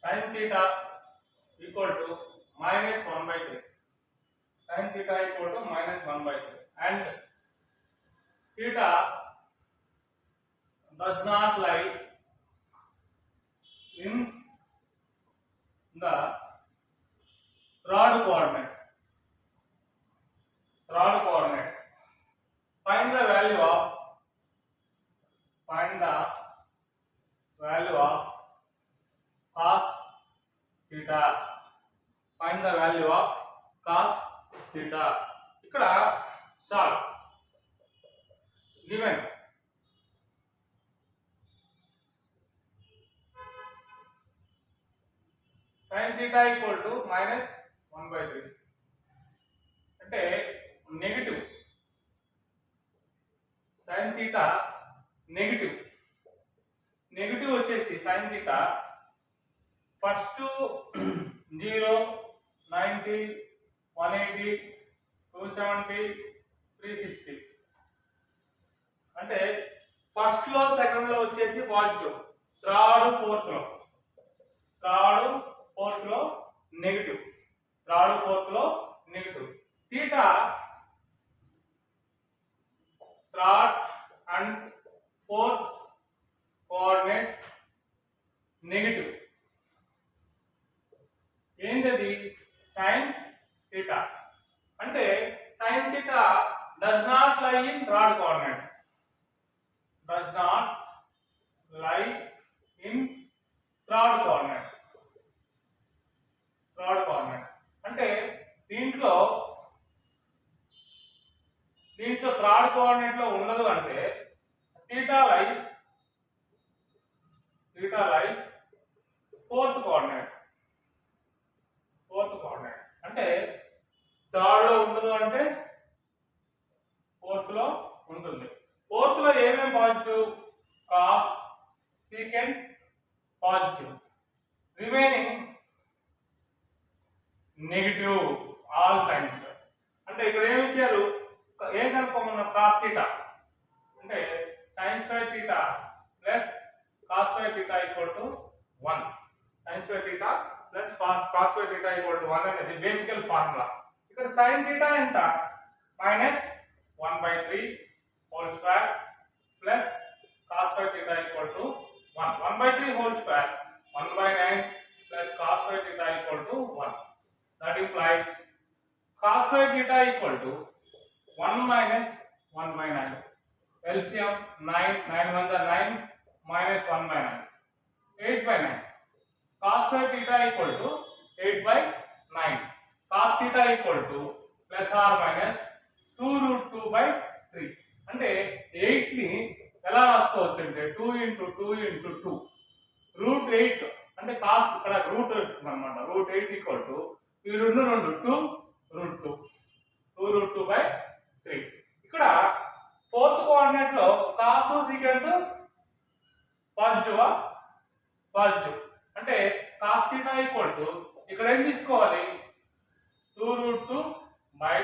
sin theta equal to minus 1 by 3. Sin theta equal to minus 1 by 3. And theta does not lie in the third coordinate. Find the value of cos theta. Find the value of cos theta. ఇక్కడ solve. Given sin theta equal to minus 1 by 3. అంటే negative sin theta negative వచ్చేసి sin theta first 0 90 180 270 360 అంటే first లో second లో వచ్చేసి positive, third fourth లో negative. theta third and fourth coordinate negative. ఏంటది? sin theta. అంటే sin theta does not lie in third coordinate. అంటే దీంట్లో థర్డ్ కోఆర్డినేట్ లో ఉండదు. అంటే theta lies ఫోర్త్ కోఆర్డినేట్. అంటే థర్డ్ లో ఉండదు, అంటే ఫోర్త్ లో ఉంటుంది. ఫోర్త్ లో ఏమేమి positive? Cos secant positive, remaining negative all science. అంటే ఇక్కడ ఏమి ఇచ్చారు? ఏం కనుక్కోమన్నారు? కాస్ థీటా అంటే sin square theta plus cos square theta equal to 1. sin square theta plus cos square theta equal to 1 అనేది బేసికల్ ఫార్ములా. ఇక్కడ sin థీటా ఎంత? Minus 1 by 3 whole square plus cos square theta equal to 1. 1 by 3 whole square 1 by 9 plus cos square theta equal to 1. That implies cos square theta equal to 1 minus 1 by 9. LCM 9 1 are 9 minus 1 by 9. 8 by 9. Cos square theta equal to 8 by 9. Cos theta equal to plus or minus 2 root 2 by 3. అంటే 8 ని ఎలా రాసుకోవచ్చు అంటే 2 into 2 into 2 root 8. అంటే cos ఇక్కడ route వస్తుంది అన్నమాట. root 8 equal to ఈ 2 root 2 by 3. ఇక్కడ ఫోర్త్ కోఆర్డినేట్ లో కాస్ సీకెంట్ పాజిటివ్. అంటే కాస్ థీటా ఈక్వల్ టు ఇక్కడ ఏం తీసుకోవాలి? 2 root 2 by